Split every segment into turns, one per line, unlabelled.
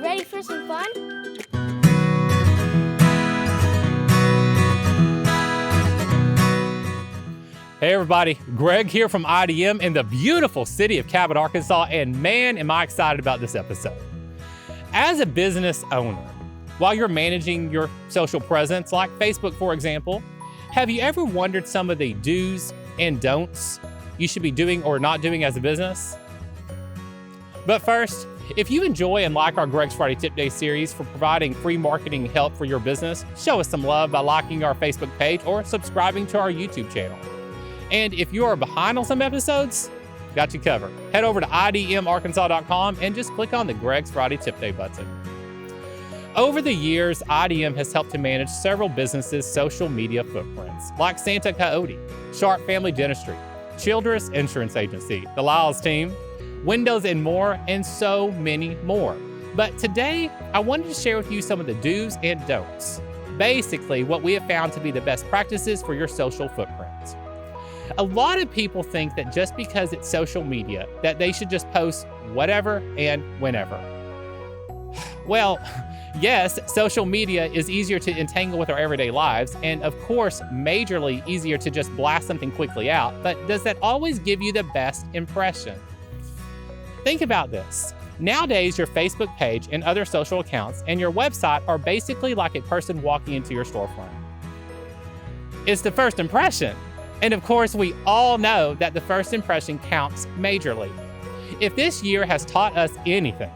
Ready for some fun?
Hey everybody, Greg here from IDM in the beautiful city of Cabot, Arkansas, and man, am I excited about this episode. As a business owner, while you're managing your social presence, like Facebook for example, have you ever wondered some of the do's and don'ts you should be doing or not doing as a business? But first, if you enjoy and like our Greg's Friday Tip Day series for providing free marketing help for your business, show us some love by liking our Facebook page or subscribing to our YouTube channel. And if you are behind on some episodes, got you covered. Head over to idmarkansas.com and just click on the Greg's Friday Tip Day button. Over the years, IDM has helped to manage several businesses' social media footprints, like Santa Coyote, Sharp Family Dentistry, Childress Insurance Agency, the Lyles Team, Windows and More, and so many more. But today, I wanted to share with you some of the do's and don'ts. Basically, what we have found to be the best practices for your social footprint. A lot of people think that just because it's social media, that they should just post whatever and whenever. Well, yes, social media is easier to entangle with our everyday lives, and of course, majorly easier to just blast something quickly out, but does that always give you the best impression? Think about this. Nowadays, your Facebook page and other social accounts and your website are basically like a person walking into your storefront. It's the first impression. And of course, we all know that the first impression counts majorly. If this year has taught us anything,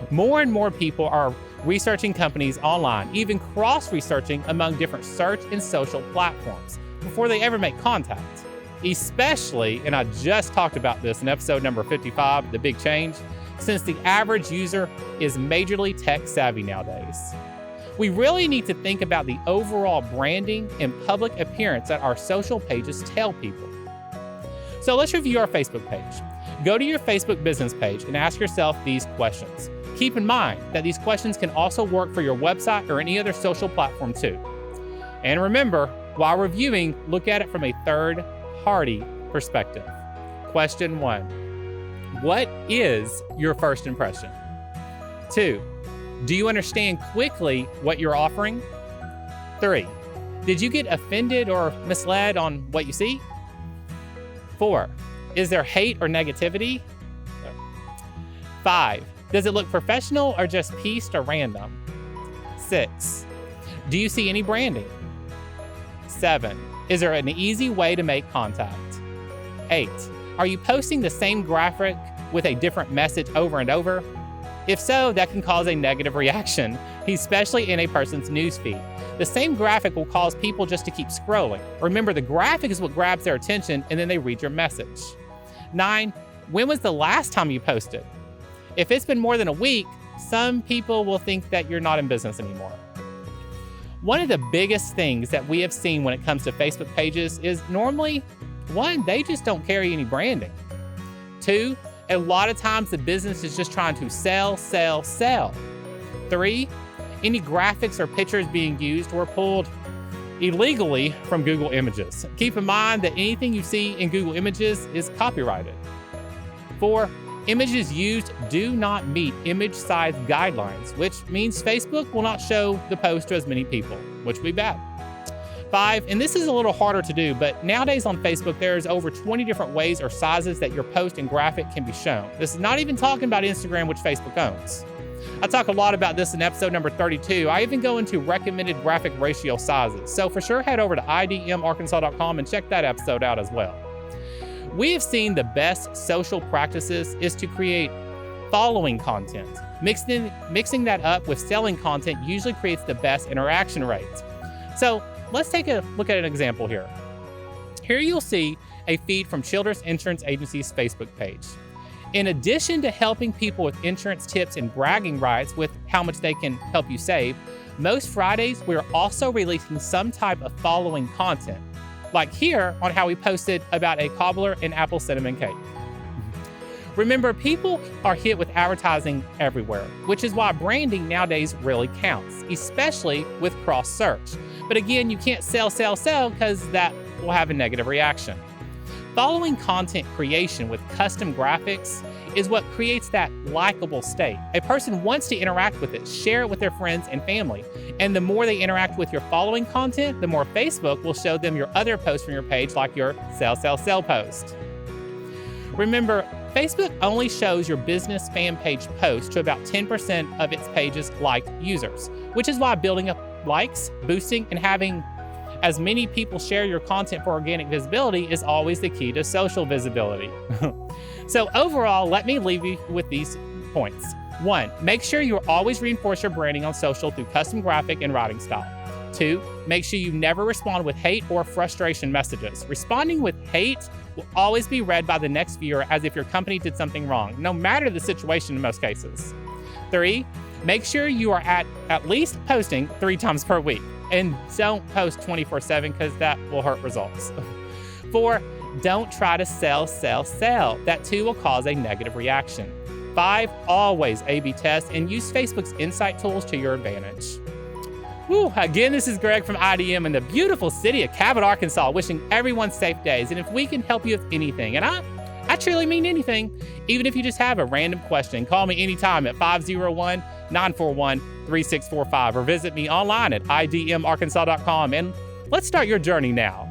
more and more people are researching companies online, even cross-researching among different search and social platforms before they ever make contact. Especially, and I just talked about this in episode number 55, The Big Change, since the average user is majorly tech savvy nowadays. We really need to think about the overall branding and public appearance that our social pages tell people. So let's review our Facebook page. Go to your Facebook business page and ask yourself these questions. Keep in mind that these questions can also work for your website or any other social platform too. And remember, while reviewing, look at it from a third-party perspective. Question 1. What is your first impression? 2. Do you understand quickly what you're offering? 3. Did you get offended or misled on what you see? 4. Is there hate or negativity? 5. Does it look professional or just pieced or random? 6. Do you see any branding? 7. Is there an easy way to make contact? 8. Are you posting the same graphic with a different message over and over? If so, that can cause a negative reaction, especially in a person's newsfeed. The same graphic will cause people just to keep scrolling. Remember, the graphic is what grabs their attention and then they read your message. 9. When was the last time you posted? If it's been more than a week, some people will think that you're not in business anymore. One of the biggest things that we have seen when it comes to Facebook pages is normally, 1, they just don't carry any branding. 2, a lot of times the business is just trying to sell. 3, any graphics or pictures being used were pulled illegally from Google Images. Keep in mind that anything you see in Google Images is copyrighted. 4, images used do not meet image size guidelines, which means Facebook will not show the post to as many people, which would be bad. 5, and this is a little harder to do, but nowadays on Facebook, there's over 20 different ways or sizes that your post and graphic can be shown. This is not even talking about Instagram, which Facebook owns. I talk a lot about this in episode number 32. I even go into recommended graphic ratio sizes. So for sure, head over to idmarkansas.com and check that episode out as well. We have seen the best social practices is to create following content. Mixing that up with selling content usually creates the best interaction rates. So let's take a look at an example here. Here you'll see a feed from Childress Insurance Agency's Facebook page. In addition to helping people with insurance tips and bragging rights with how much they can help you save, most Fridays we're also releasing some type of following content, like here on how we posted about a cobbler and apple cinnamon cake. Remember, people are hit with advertising everywhere, which is why branding nowadays really counts, especially with cross search. But again, you can't sell because that will have a negative reaction. Following content creation with custom graphics is what creates that likable state. A person wants to interact with it, share it with their friends and family. And the more they interact with your following content, the more Facebook will show them your other posts from your page, like your sell post. Remember, Facebook only shows your business fan page posts to about 10% of its page's liked users, which is why building up likes, boosting, and having as many people share your content for organic visibility is always the key to social visibility. So overall, let me leave you with these points. 1, make sure you always reinforce your branding on social through custom graphic and writing style. 2, make sure you never respond with hate or frustration messages. Responding with hate will always be read by the next viewer as if your company did something wrong, no matter the situation in most cases. 3, make sure you are at least posting 3 times per week, and don't post 24/7 because that will hurt results. 4, don't try to sell. That too will cause a negative reaction. 5, always A/B test and use Facebook's insight tools to your advantage. Again, this is Greg from IDM in the beautiful city of Cabot, Arkansas, wishing everyone safe days. And if we can help you with anything, and I truly mean anything, even if you just have a random question, call me anytime at 501-941-3645 or visit me online at idmarkansas.com, and let's start your journey now.